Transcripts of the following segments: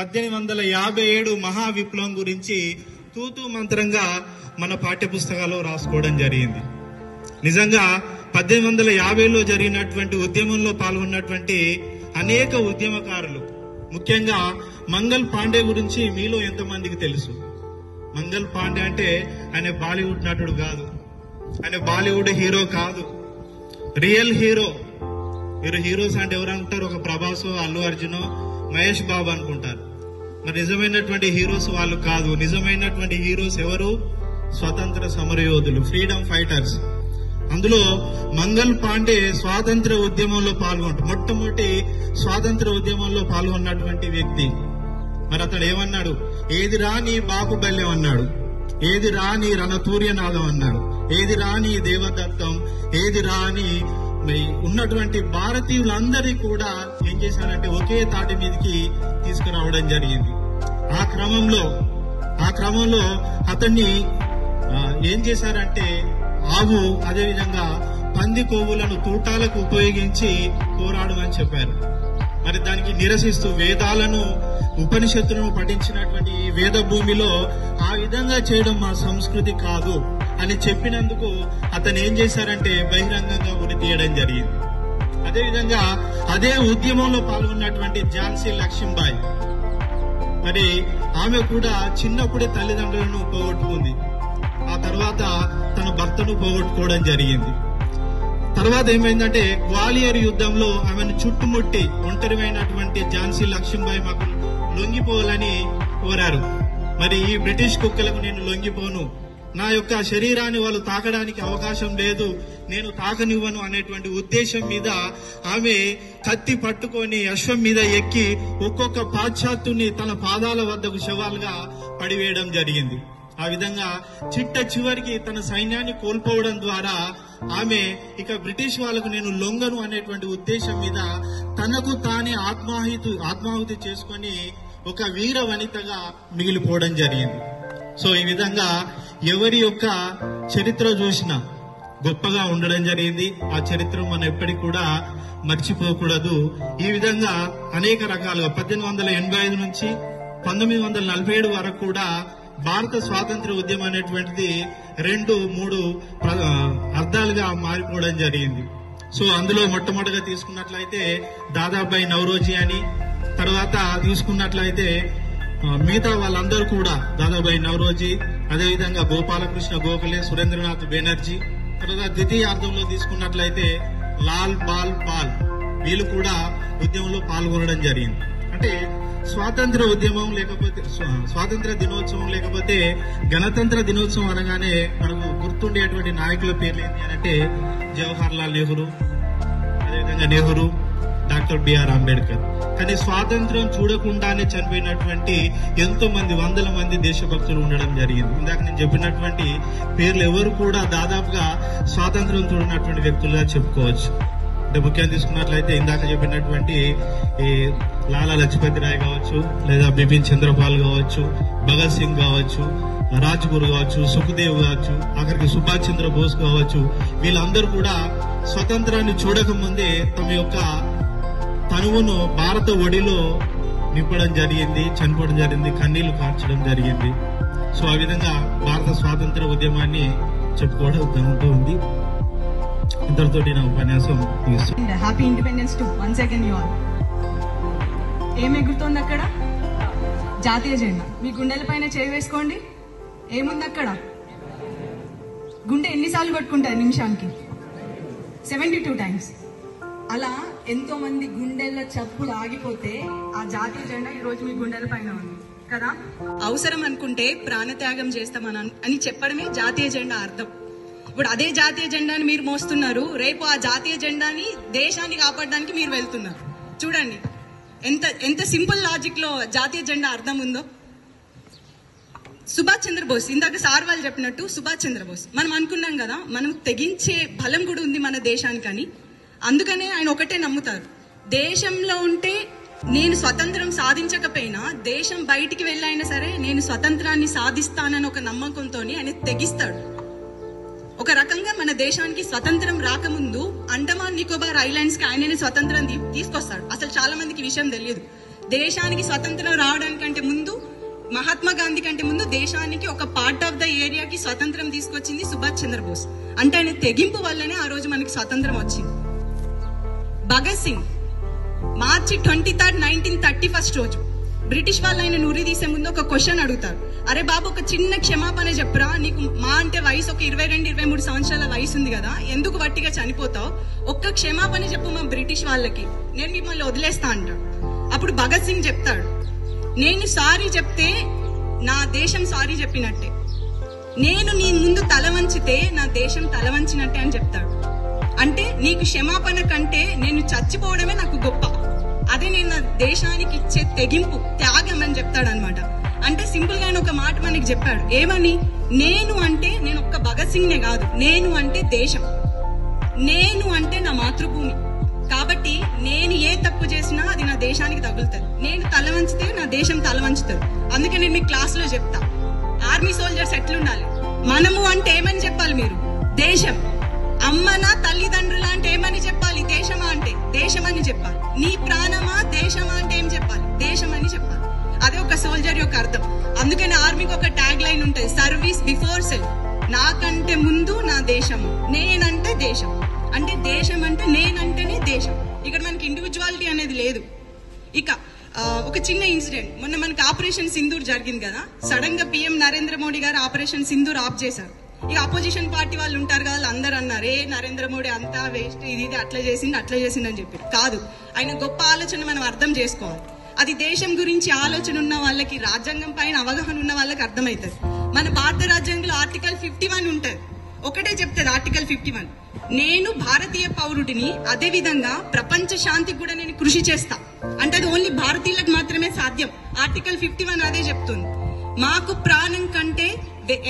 1857 మహా విప్లవం గురించి తూతూ మంత్రంగా మన పాఠ్య పుస్తకాల్లో రాసుకోవడం జరిగింది. నిజంగా 1850లో జరిగినటువంటి ఉద్యమంలో పాల్గొన్నటువంటి అనేక ఉద్యమకారులు, ముఖ్యంగా మంగల్ పాండే గురించి మీలో ఎంతమందికి తెలుసు? మంగల్ పాండే అంటే ఆయన బాలీవుడ్ నటుడు కాదు, ఆయన బాలీవుడ్ హీరో కాదు, రియల్ హీరో. మీరు హీరోస్ అంటే ఎవరు అనుకుంటారు? ఒక ప్రభాస్, అల్లు అర్జున్, మహేష్ బాబు అనుకుంటారు. మరి నిజమైనటువంటి హీరోస్ వాళ్ళు కాదు. నిజమైనటువంటి హీరోస్ ఎవరు? స్వతంత్ర సమరయోధులు, ఫ్రీడమ్ ఫైటర్స్. అందులో మంగల్ పాండే స్వాతంత్ర ఉద్యమంలో మొట్టమొదటి స్వాతంత్ర ఉద్యమంలో పాల్గొన్నటువంటి వ్యక్తి. మరి అతడు ఏమన్నాడు? ఏది రా నీ బాహుబల్యం అన్నాడు, ఏది రా నీ రణతూర్యనాదం అన్నాడు, ఏది రా నీ దేవదత్తం, ఏది రా నీ ఉన్నటువంటి భారతీయులందరినీ కూడా ఏం చేశారంటే ఒకే తాటి మీదకి తీసుకురావడం జరిగింది. ఆ క్రమంలో అతన్ని ఏం చేశారంటే ఆవు, అదేవిధంగా పంది కొవ్వులను తూటాలకు ఉపయోగించి పోరాడమని చెప్పారు. మరి దానికి నిరసిస్తూ వేదాలను, ఉపనిషత్తులను పఠించినటువంటి ఈ వేద భూమిలో ఆ విధంగా చేయడం మా సంస్కృతి కాదు అని చెప్పినందుకు అతను ఏం చేశారంటే బహిరంగంగా ఉరి తీయడం జరిగింది. అదేవిధంగా అదే ఉద్యమంలో పాల్గొన్నటువంటి ఝాన్సీ లక్ష్మీబాయి, మరి ఆమె కూడా చిన్నప్పుడే తల్లిదండ్రులను పోగొట్టుకుంది. ఆ తర్వాత తన భర్తను పోగొట్టుకోవడం జరిగింది. తర్వాత ఏమైందంటే గ్వాలియర్ యుద్ధంలో ఆమెను చుట్టుముట్టి ఒంటరిమైనటువంటి ఝాన్సీ లక్ష్మీబాయి మాకు లొంగిపోవాలని కోరారు. మరి ఈ బ్రిటిష్ కుక్కలకు నేను లొంగిపోను, నా యొక్క శరీరాన్ని వాళ్ళు తాకడానికి అవకాశం లేదు, నేను తాకనివ్వను అనేటువంటి ఉద్దేశం మీద ఆమె కత్తి పట్టుకొని అశ్వం మీద ఎక్కి ఒక్కొక్క పాశ్చాత్యుని తన పాదాల వద్దకు శవాలుగా పడివేయడం జరిగింది. ఆ విధంగా చివరికి తన సైన్యాన్ని కోల్పోవడం ద్వారా ఆమె ఇక బ్రిటిష్ వాళ్లకు నేను లొంగను అనేటువంటి ఉద్దేశం మీద తనకు తానే ఆత్మాహుతి చేసుకొని ఒక వీర వనితగా మిగిలిపోవడం జరిగింది. సో ఈ విధంగా ఎవరి యొక్క చరిత్ర చూసినా గొప్పగా ఉండడం జరిగింది. ఆ చరిత్ర మనం ఎప్పటికి కూడా మర్చిపోకూడదు. ఈ విధంగా అనేక రకాలుగా 1885 నుంచి 1947 వరకు కూడా భారత స్వాతంత్ర ఉద్యమం అనేటువంటిది 2-3 అర్థాలుగా మారిపోవడం జరిగింది. సో అందులో మొట్టమొదటిగా తీసుకున్నట్లయితే దాదాబాయి నౌరోజీ అని, తర్వాత తీసుకున్నట్లయితే మిగతా వాళ్ళందరూ కూడా దాదాబాయి నౌరోజీ, అదేవిధంగా గోపాలకృష్ణ గోఖలే, సురేంద్రనాథ్ బెనర్జీ, తర్వాత ద్వితీయార్థంలో తీసుకున్నట్లయితే లాల్ బాల్ పాల్, వీళ్ళు కూడా ఉద్యమంలో పాల్గొనడం జరిగింది. అంటే స్వాతంత్ర ఉద్యమం లేకపోతే స్వాతంత్ర దినోత్సవం లేకపోతే గణతంత్ర దినోత్సవం అనగానే మనకు గుర్తుండేటువంటి నాయకుల పేర్లు ఏంటి అంటే జవహర్ లాల్ నెహ్రూ, అదేవిధంగా నెహ్రూ, డాక్టర్ బిఆర్ అంబేద్కర్. కానీ స్వాతంత్రం చూడకుండానే చనిపోయినటువంటి ఎంతో మంది, వందల మంది దేశభక్తులు ఉండడం జరిగింది. ఇందాక నేను చెప్పినటువంటి పేర్లు ఎవరు కూడా దాదాపుగా స్వాతంత్రం చూడనటువంటి వ్యక్తులుగా చెప్పుకోవచ్చు. అంటే ముఖ్యంగా తీసుకున్నట్లయితే ఇందాక చెప్పినటువంటి ఈ లాలా లజపతి రాయ్ కావచ్చు, లేదా బిపిన్ చంద్రపాల్ కావచ్చు, భగత్ సింగ్ కావచ్చు, రాజ్గురు కావచ్చు, సుఖ్దేవ్ కావచ్చు, ఆఖరికి సుభాష్ చంద్రబోస్ కావచ్చు, వీళ్ళందరూ కూడా స్వతంత్రాన్ని చూడక ముందే తమ యొక్క తనువును భారత ఒడిలో నింపడం జరిగింది, చనిపోవడం జరిగింది, కన్నీళ్లు కార్చడం జరిగింది. సో ఆ విధంగా భారత స్వాతంత్ర ఉద్యమాన్ని చెప్పుకోవడం ఉద్యమంతో ఉంది. ఇంతటితో నా ఉపన్యాసం ముగిస్తుంది. Happy independence to once again you all. ఏం ఎగురుతోంది అక్కడ? జాతీయ జెండా. మీ గుండెల పైన చేయి వేసుకోండి. ఏముంది అక్కడ? గుండె ఎన్నిసార్లు కొట్టుకుంటుంది నిమిషానికి? 72 టైమ్స్. అలా ఎంతో మంది గుండెల చప్పులు ఆగిపోతే ఆ జాతీయ జెండా ఈ రోజు మీ గుండెల పైన ఉంది కదా. అవసరం అనుకుంటే ప్రాణత్యాగం చేస్తామని అని చెప్పడమే జాతీయ జెండా అర్థం. ఇప్పుడు అదే జాతీయ జెండాని మీరు మోస్తున్నారు, రేపు ఆ జాతీయ జెండాని దేశాన్ని కాపాడడానికి మీరు వెళ్తున్నారు. చూడండి ఎంత సింపుల్ లాజిక్ లో జాతీయ జెండా అర్థం ఉందో. సుభాష్ చంద్రబోస్, ఇందాక సార్ వాళ్ళు చెప్పినట్టు సుభాష్ చంద్రబోస్, మనం అనుకున్నాం కదా మనం తెగించే బలం కూడా ఉంది మన దేశానికని. అందుకనే ఆయన ఒకటే నమ్ముతారు, దేశంలో ఉంటే నేను స్వతంత్రం సాధించకపోయినా దేశం బయటికి వెళ్ళైనా సరే నేను స్వతంత్రాన్ని సాధిస్తానని ఒక నమ్మకంతో ఆయన తెగిస్తాడు. ఒక రకంగా మన దేశానికి స్వతంత్రం రాకముందు అండమాన్ నికోబార్ ఐలాండ్స్ కి ఆయననే స్వతంత్రం తీసుకొస్తాడు. అసలు చాలా మందికి విషయం తెలియదు. దేశానికి స్వతంత్రం రావడానికంటే ముందు, మహాత్మా గాంధీ కంటే ముందు దేశానికి ఒక పార్ట్ ఆఫ్ ద ఏరియాకి స్వతంత్రం తీసుకొచ్చింది సుభాష్ చంద్రబోస్. అంటే ఆయన తెగింపు వల్లనే ఆ రోజు మనకి స్వతంత్రం వచ్చింది. భగత్ సింగ్ మార్చి 23, 1931 రోజు బ్రిటిష్ వాళ్ళు ఆయన ఉరి తీసే ముందు ఒక క్వశ్చన్ అడుగుతారు. అరే బాబు, ఒక చిన్న క్షమాపణ చెప్పురా, నీకు మా అంటే వయసు ఒక 22, 23 సంవత్సరాల వయసు ఉంది కదా, ఎందుకు వట్టిగా చనిపోతావు, ఒక్క క్షమాపణ చెప్పు మా బ్రిటిష్ వాళ్ళకి, నేను మిమ్మల్ని వదిలేస్తా అంటాడు. అప్పుడు భగత్ సింగ్ చెప్తాడు, నేను సారీ చెప్తే నా దేశం సారీ చెప్పినట్టే, నేను నీ ముందు తల వంచితే నా దేశం తల వంచినట్టే అని చెప్తాడు. అంటే నీకు క్షమాపణ కంటే నేను చచ్చిపోవడమే నాకు గొప్ప, అదే నేను నా దేశానికి ఇచ్చే తెగింపు, త్యాగం అని చెప్తాడు అనమాట. అంటే సింపుల్ గా ఆయన ఒక మాట మనకి చెప్పాడు, ఏమని, నేను అంటే నేను ఒక్క భగత్ సింగ్ నే కాదు, నేను అంటే దేశం, నేను అంటే నా మాతృభూమి, కాబట్టి నేను ఏ తప్పు చేసినా అది నా దేశానికి తగులుతుంది, నేను తల వంచితే నా దేశం తల వంచుతుంది. అందుకే నేను మీ క్లాస్ లో చెప్తా, ఆర్మీ సోల్జర్స్ ఎట్లుండాలి, మనము అంటే ఏమని చెప్పాలి మీరు, దేశం, అమ్మనా తల్లిదండ్రుల అంటే ఏమని చెప్పాలి, దేశమా అంటే దేశం అని చెప్పాలి, నీ ప్రాణమా దేశమా అంటే ఏం చెప్పాలి, దేశం అని చెప్పాలి. అదే ఒక సోల్జర్ యొక్క అర్థం. అందుకని ఆర్మీకి ఒక ట్యాగ్ లైన్ ఉంటుంది, సర్వీస్ బిఫోర్ సెల్ఫ్, నాకంటే ముందు నా దేశము, నేనంటే దేశం, అంటే దేశం అంటే నేనంటేనే దేశం. ఇక్కడ మనకి ఇండివిజువాలిటీ అనేది లేదు. ఇక ఒక చిన్న ఇన్సిడెంట్, మొన్న మనకి ఆపరేషన్ సింధూర్ జరిగింది కదా, సడన్ గా పిఎం నరేంద్ర మోడీ గారు ఆపరేషన్ సింధూర్ ఆఫ్ చేశారు. ఇక అపోజిషన్ పార్టీ వాళ్ళు ఉంటారు కదా, అందరు అన్నారు, ఏ నరేంద్ర మోడీ అంతా వేస్ట్, ఇది అట్లా చేసింది అని చెప్పి. కాదు, ఆయన గొప్ప ఆలోచన మనం అర్థం చేసుకోవాలి. అది దేశం గురించి ఆలోచన ఉన్న వాళ్ళకి, రాజ్యాంగం పైన అవగాహన ఉన్న వాళ్ళకి అర్థమవుతుంది. మన భారత రాజ్యాంగంలో ఆర్టికల్ 51 ఉంటుంది, ఒకటే చెప్తుంది ఆర్టికల్ 51, నేను భారతీయ పౌరుడిని, అదే విధంగా ప్రపంచ శాంతికి కూడా నేను కృషి చేస్తా. అంటే అది ఓన్లీ భారతీయులకు మాత్రమే సాధ్యం. ఆర్టికల్ 51 అదే చెప్తుంది. మాకు ప్రాణం కంటే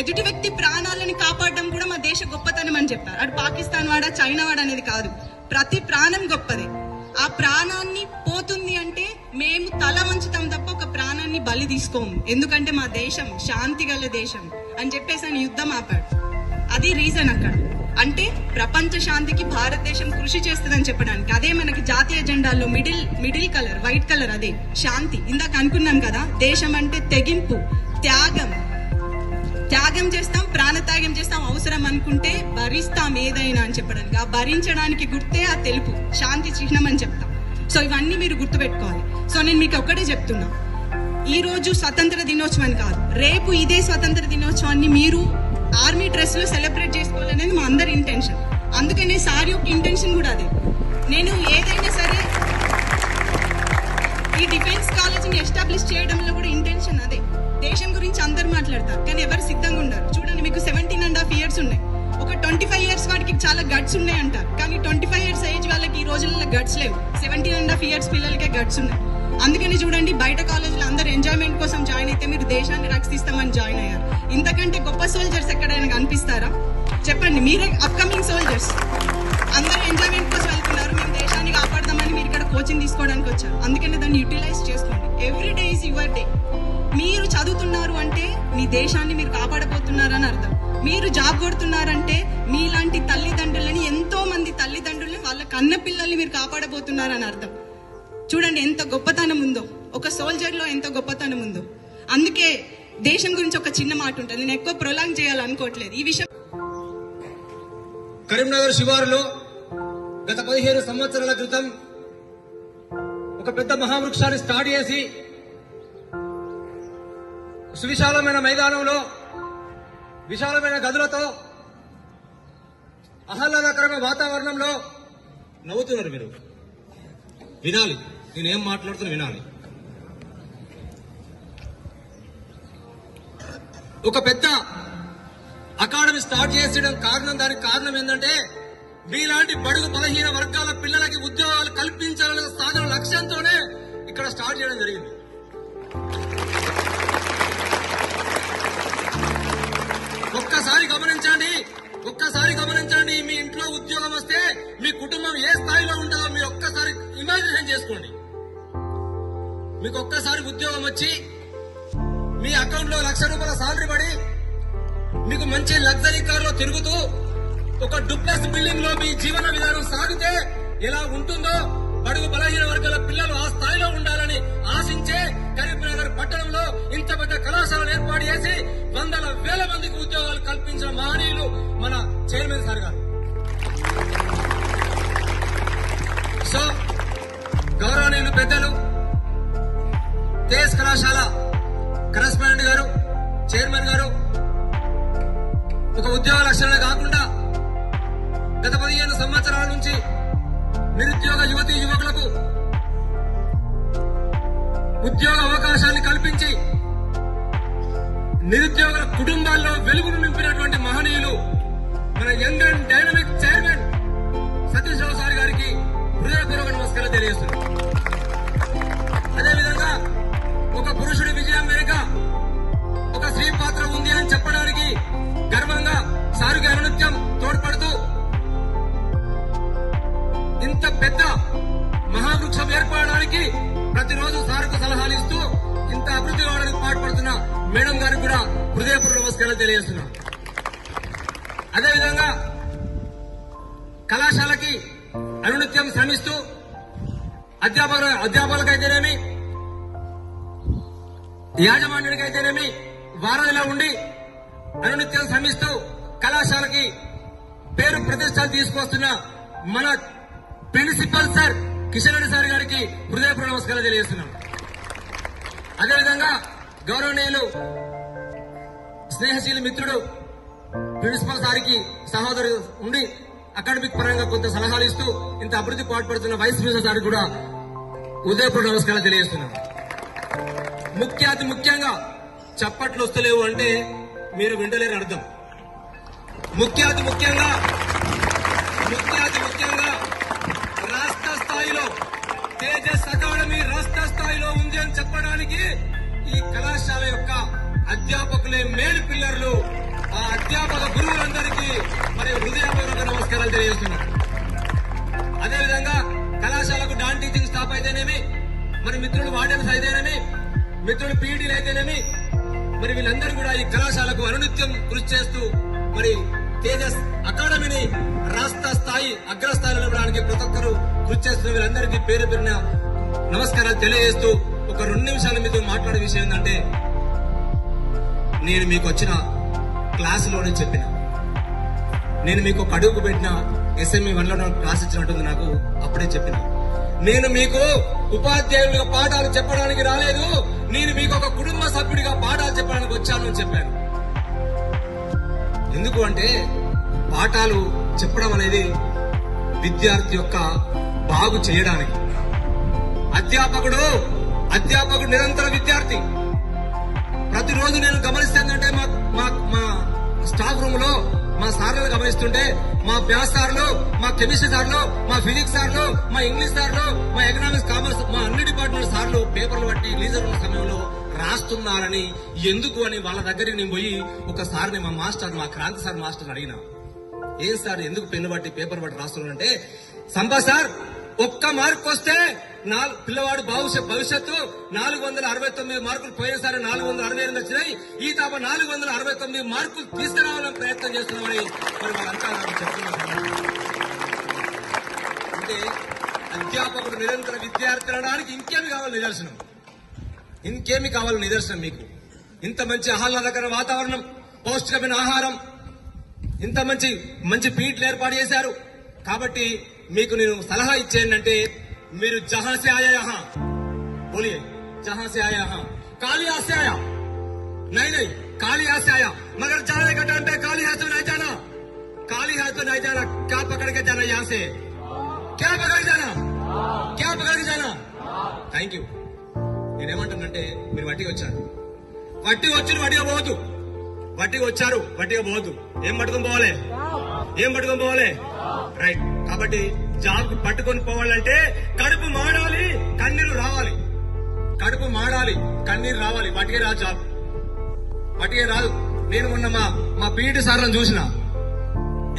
ఎదుటి వ్యక్తి ప్రాణాలను కాపాడడం కూడా మా దేశ గొప్పతనం అని చెప్పారు. అటు పాకిస్తాన్ వాడా చైనా వాడా అనేది కాదు, ప్రతి ప్రాణం గొప్పదే. ఆ ప్రాణాన్ని పోతుంది అంటే మేము తల వంచుతాం తప్ప ఒక ప్రాణాన్ని బలి తీసుకోము, ఎందుకంటే మా దేశం శాంతి గల దేశం అని చెప్పేసి ఆయన యుద్ధం ఆపాడు. అది రీజన్ అక్కడ, అంటే ప్రపంచ శాంతికి భారతదేశం కృషి చేస్తుందని చెప్పడానికి. అదే మనకి జాతీయ జెండాలో మిడిల్ కలర్, వైట్ కలర్, అదే శాంతి. ఇందాక అనుకున్నాం కదా, దేశం అంటే తెగింపు, త్యాగం చేస్తాం, ప్రాణత్యాగం చేస్తాం, అవసరం అనుకుంటే భరిస్తాం ఏదైనా అని చెప్పడానికి. ఆ భరించడానికి గుర్తే ఆ తెలుపు, శాంతి చిహ్నం అని చెప్తాం. సో ఇవన్నీ మీరు గుర్తుపెట్టుకోవాలి. సో నేను మీకు ఒక్కటే చెప్తున్నా, ఈ రోజు స్వతంత్ర దినోత్సవం కాదు, రేపు ఇదే స్వతంత్ర దినోత్సవాన్ని మీరు ఆర్మీ డ్రెస్ లో సెలబ్రేట్ చేసుకోవాలనేది మా అందరి ఇంటెన్షన్. అందుకనే సార్ యొక్క ఇంటెన్షన్ కూడా అదే. నేను ఏదైనా సరే ఈ డిఫెన్స్ కాలేజీని ఎస్టాబ్లిష్ చేయడంలో కూడా ఇంటెన్షన్ అదే. దేశం గురించి అందరు మాట్లాడతారు కానీ ఎవరు సిద్ధంగా ఉండరు. చూడండి, మీకు 17.5 years ఉన్నాయి, ఒక 25 years వాడికి చాలా గట్స్ ఉన్నాయి అంటారు, కానీ 25 years ఏజ్ వాళ్ళకి ఈ రోజుల్లో గట్స్ లేవు. 17.5 years పిల్లలకే గట్స్ ఉన్నాయి. అందుకని చూడండి, బయట కాలేజీలో అందరు ఎంజాయ్మెంట్ కోసం జాయిన్ అయితే మీరు దేశాన్ని రక్షిస్తామని జాయిన్ అయ్యారు. ఇంతకంటే గొప్ప సోల్జర్స్ ఎక్కడైనా కనిపిస్తారా చెప్పండి? మీరే అప్కమింగ్ సోల్జర్స్, అందరూ ఎంజాయ్మెంట్ కోసం వెళ్తున్నారు, మేము దేశాన్ని కాపాడదామని మీరు ఇక్కడ కోచింగ్ తీసుకోవడానికి వచ్చారు. అందుకని దాన్ని యూటిలైజ్ చేసుకోండి. Every day is your day. మీరు చదువుతున్నారు అంటే మీ దేశాన్ని మీరు కాపాడబోతున్నారని అర్థం. మీరు జాబ్ కొడుతున్నారంటే మీలాంటి తల్లిదండ్రులని, ఎంతో మంది తల్లిదండ్రులని, వాళ్ళ కన్న పిల్లల్ని మీరు కాపాడబోతున్నారని అర్థం. చూడండి ఎంత గొప్పతనం ఉందో, ఒక సోల్జర్ లో ఎంత గొప్పతనం ఉందో. అందుకే దేశం గురించి ఒక చిన్న మాట ఉంటుంది, నేను ఎక్కువ ప్రొలాంగ్ చేయాలనుకోవట్లేదు ఈ విషయం. కరీంనగర్ శివారులో గత 15 సంవత్సరాల క్రితం ఒక పెద్ద మహావృక్షాన్ని స్టార్ట్ చేసి సువిశాలమైన మైదానంలో విశాలమైన గదులతో ఆహ్లాదకరమైన వాతావరణంలో నవ్వుతున్నారు. మీరు వినాలి, నేనేం మాట్లాడుతున్నా వినాలి. ఒక పెద్ద అకాడమీ స్టార్ట్ చేసడం దానికి కారణం ఏంటంటే మీలాంటి బడుగు బలహీన వర్గాల పిల్లలకి ఉద్యోగాలు కల్పించాలనే సాధన లక్ష్యంతోనే ఇక్కడ స్టార్ట్ చేయడం జరిగింది. ఒక్కసారి గమనించండి, మీ ఇంట్లో ఉద్యోగం వస్తే మీ కుటుంబం ఏ స్థాయిలో ఉంటుందో మీరు ఒక్కసారి ఇమాజినేషన్ చేసుకోండి. మీకు ఒక్కసారి ఉద్యోగం వచ్చి మీ అకౌంట్ లో ₹1,00,000 సాలరీ పడి మీకు మంచి లగ్జరీ కార్ లో తిరుగుతూ ఒక డూప్లెక్స్ బిల్డింగ్ లో మీ జీవన విధానం సాగితే ఎలా ఉంటుందో బడుగు బలహీన వర్గాల పిల్లలు ఆ స్థాయిలో ఉండాలని ఆశించే కరీంనగర్ పట్టణంలో ఇంత పెద్ద కళాశాలను ఏర్పాటు చేసి వందల వేల మందికి ఉద్యోగాలు కల్పించిన మహనీయులు మన చైర్మన్ సార్ గారు. సో గౌరవనీయులు పెద్దలు తేజ్ కళాశాల కరెస్పాండెంట్ గారు, చైర్మన్ గారు ఒక ఉద్యోగ లక్ష్యాలే కాకుండా గత 15 సంవత్సరాల నుంచి నిరుద్యోగ యువతీ యువకులకు ఉద్యోగ అవకాశాన్ని కల్పించి నిరుద్యోగుల కుటుంబాల్లో వెలుగును నింపినటువంటి మహనీయులు మన young and dynamic chairman Satish Rao sir గారికి హృదయపూర్వక నమస్కారాలు తెలియజేస్తున్నారు. అదేవిధంగా ఒక పురుషుడి విజయం వెనుక ఒక స్త్రీ పాత్ర ఉంది అని చెప్పడానికి గర్వంగా సారుకి అనునిత్యం తోడ్పడుతూ ఇంత పెద్ద మహావృక్షం ఏర్పడడానికి ప్రతిరోజు సారుకు సలహాలు ఇస్తూ ఇంత అభివృద్ధి కావడానికి పాటుపడుతున్న మేడం గారికి కూడా హృదయపూర్వక నమస్కారాలు తెలియజేస్తున్నాం. అదేవిధంగా కళాశాలకి అనునిత్యం శ్రమిస్తూ అధ్యాపకులకైతేనేమి యాజమాన్యానికైతేనేమి వారధిలో ఉండి అనునిత్యం శ్రమిస్తూ కళాశాలకి పేరు ప్రతిష్టలు తీసుకొస్తున్న మన principal sir Kishan Reddy sir గారికి హృదయపూర్వక నమస్కారాలు తెలియజేస్తున్నాం. అదేవిధంగా గౌరవనీయులు స్నేహశీల మిత్రుడు ప్రిన్సిపల్ సార్కి సహోదరు ఉండి అకాడమిక్ పరంగా కొంత సలహాలు ఇస్తూ ఇంత అభివృద్ధి పాటుపడుతున్న వైస్ ప్రిన్సిపల్ సార్ కూడా హృదయపూర్వక నమస్కారాలు తెలియజేస్తున్నాం. ముఖ్యంగా చప్పట్లు వస్తలేవు అంటే మీరు వింటలేరు అర్థం. ముఖ్యంగా రాష్ట్ర స్థాయిలో తేజస్ అకాడమీ రాష్ట్ర స్థాయిలో ఉంది అని చెప్పడానికి ఈ కళాశాల యొక్క అధ్యాపకులే మేలు పిల్లర్లు. ఆ అధ్యాపక గురువులందరికీ మరి హృదయపూర్వక నమస్కారాలు తెలియజేస్తున్నాం. అదేవిధంగా కళాశాలకు డాన్ టీచింగ్ స్టాఫ్ అయితేనేమి, మరి మిత్రులు వార్డెన్స్ అయితేనేమి, మిత్రులు పీఈటీలు అయితేనేమి, మరి వీళ్ళందరూ కూడా ఈ కళాశాలకు అనునిత్యం కృషి చేస్తూ మరి తేజస్ అకాడమీని రాష్ట్ర స్థాయి అగ్రస్థాయిలో నిలవడానికి ప్రతి ఒక్కరూ కృషి చేస్తున్న వీళ్ళందరికీ పేరు పేరున నమస్కారాలు తెలియజేస్తూ ఒక 2 నిమిషాలు మీతో మాట్లాడే విషయం ఏంటంటే, నేను మీకు వచ్చిన క్లాసులోనే చెప్పిన, నేను మీకు ఒక అడుగు పెట్టిన SME 1లో క్లాస్ ఇచ్చినట్టుంది నాకు అప్పుడే చెప్పిన, నేను మీకు ఉపాధ్యాయులుగా పాఠాలు చెప్పడానికి రాలేదు, నేను మీకు ఒక కుటుంబ సభ్యుడిగా పాఠాలు చెప్పడానికి వచ్చాను అని చెప్పాను. ఎందుకు అంటే పాఠాలు చెప్పడం అనేది విద్యార్థి యొక్క బాగు చేయడానికి. అధ్యాపకుడు నిరంతర విద్యార్థి. ప్రతిరోజు నేను గమనిస్తుందంటే మా స్టాఫ్ రూమ్ లో మా సార్లను గమనిస్తుంటే మా మ్యాథ్స్ సార్లు, మా కెమిస్ట్రీ సార్లు, మా ఫిజిక్స్ సార్లు, మా ఇంగ్లీష్ సార్లు, మా ఎకనామిక్స్, కామర్స్, మా అన్ని డిపార్ట్మెంట్ సార్లు పేపర్లు బట్టి లీజర్ ఉన్న సమయంలో రాస్తున్నారని ఎందుకు అని వాళ్ళ దగ్గరికి నేను పోయి ఒక సార్ని మా క్రాంతి సార్ మాస్టర్ అడిగినా, ఏం సార్ ఎందుకు పెన్ను బట్టి పేపర్ బట్టి రాస్తున్నారంటే, సంపా సార్ ఒక్క మార్కు వస్తే పిల్లవాడు భవిష్యత్తు 469 మార్కులు పోయినసారి 468 వచ్చినాయి, ఈ తాప 469 మార్కులు తీసుకురావాలని ప్రయత్నం చేస్తున్నామని మరి వాళ్ళంతా చెప్తున్నారు. అంటే అధ్యాపకుడు నిరంతర విద్యార్థి అనడానికి ఇంకేమి కావాలి నిదర్శనం మీకు ఇంత మంచి ఆహ్లాదకర వాతావరణం, పౌష్టికమైన ఆహారం, ఇంత మంచి పీట్లు ఏర్పాటు చేశారు. కాబట్టి మీకు నేను సలహా ఇచ్చేయండి, మీరు జహాं से आया यहाँ बोलिए, जहां से आया यहाँ, काली हाथ से आया नहीं काली हाथ से आया, मगर जाने का टाइम पे काली हाथ में नहीं जाना, क्या पकड़ के जाना, यहाँ से क्या पकड़ के जाना. Thank you. నేనేమంటానంటే, మీరు వట్టిగా వచ్చారు, వట్టిగా పోవద్దు. ఏం పట్టుకొని పోవాలి రైట్. కాబట్టి జాబ్ పట్టుకొని పోవాలంటే కడుపు మాడాలి, కన్నీరు రావాలి. వాటికే రాదు జాబ్, నేను మొన్న మా పీఈటీ సార్లను చూసిన,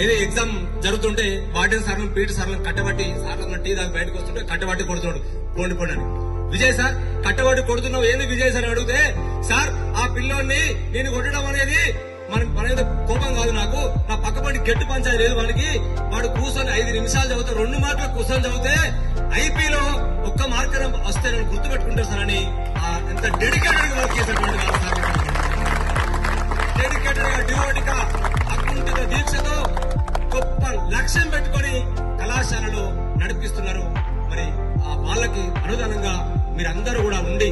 ఏదో ఎగ్జామ్ జరుగుతుంటే వార్డెన్ సార్లను పీఈటీ సార్లను కట్టబట్టి సార్లను టీ దాకా బయటకు వస్తుంటే కట్టబట్టి కొడుతున్నాడు, పోండి అని. విజయ్ సార్ కట్టబడి కొడుతున్నావు ఏంది విజయ్ సార్ అడిగితే, సార్ ఆ పిల్లోని నేను కొట్టడం అనేది మన మీద కోపం కాదు, నాకు నా పక్క పండి గట్టి పంచాయతీ లేదు, వాడు కూర్చొని 5 నిమిషాలు చదివితే 2 మార్కులు కూర్చొని చదివితే ఐపీలో ఒక్క మార్కర్ వస్తే నేను గుర్తుపెట్టుకుంటారు సార్ అని ఎంత డెడికేటెడ్ గా వర్క్ చేసినటువంటి వాళ్ళు సార్. డెడికేటెడ్ గా డివోటిగా అకుంఠిత దీక్షతో గొప్ప లక్ష్యం పెట్టుకొని కళాశాలలో నడిపిస్తున్నారు. మరి ఆ వాళ్ళకి అనుదానంగా మీరందరూ కూడా ఉండి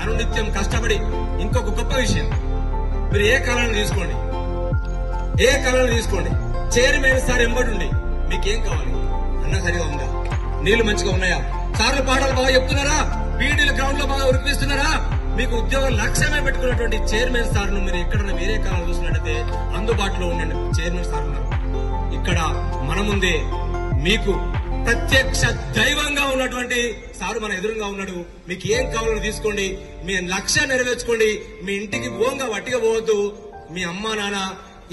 అనునిత్యం కష్టపడి ఇంకొక గొప్ప విషయం, మీరు ఏ కళను తీసుకోండి, ఏ కళను తీసుకోండి, చైర్మన్ సార్ ఎంబడి మీకేం కావాలి, అన్న సరిగా ఉందా, నీళ్లు మంచిగా ఉన్నాయా, సార్లు పాటలు బాగా చెప్తున్నారా, పీడీల గ్రౌండ్ లో బాగా ఉరికిస్తున్నారా, మీకు ఉద్యోగం లక్ష్యమే పెట్టుకున్నటువంటి చైర్మన్ సార్ ను మీరు ఎక్కడన్నా వేరే కాలం చూసినట్టయితే అందుబాటులో ఉండండి. చైర్మన్ సార్ ఉన్నారు ఇక్కడ మన ముందే, మీకు ప్రత్యక్ష దైవంగా ఉన్నటువంటి సారు మన ఎదురుగా ఉన్నాడు. మీకు ఏం కావాలో తీసుకోండి, మీ లక్ష్యాన్ని నెరవేర్చుకోండి. మీ ఇంటికి పోంగా వట్టిగా పోవద్దు. మీ అమ్మా నాన్న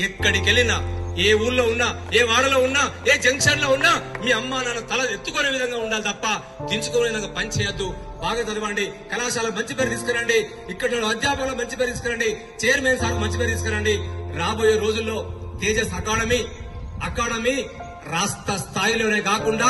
ఎక్కడికి వెళ్ళినా, ఏ ఊళ్ళో ఉన్నా, ఏ వాడలో ఉన్నా, ఏ జంక్షన్ లో ఉన్నా మీ అమ్మా నాన్న తల ఎత్తుకునే విధంగా ఉండాలి తప్ప దించుకునే విధంగా పని చేయొద్దు. బాగా చదవండి, కళాశాల మంచి పేరు తీసుకురండి, ఇక్కడ అధ్యాపకులు మంచి పేరు తీసుకురండి, చైర్మన్ సార్ మంచి పేరు తీసుకురండి. రాబోయే రోజుల్లో తేజస్ అకాడమీ రాష్ట్ర స్థాయిలోనే కాకుండా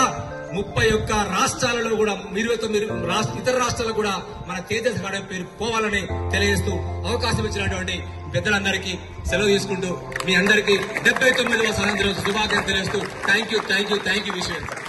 31 రాష్ట్రాలలో కూడా 29 ఇతర రాష్ట్రాల్లో కూడా మన తేజస్ అకాడమీ పేరు పోవాలని తెలియజేస్తూ అవకాశం ఇచ్చినటువంటి పెద్దలందరికీ సెలవు తీసుకుంటూ మీ అందరికీ 79వ స్వాతంత్ర్య శుభాకాంక్షలు తెలియజేస్తూ థ్యాంక్ యూ విశ్వేశ్వర్.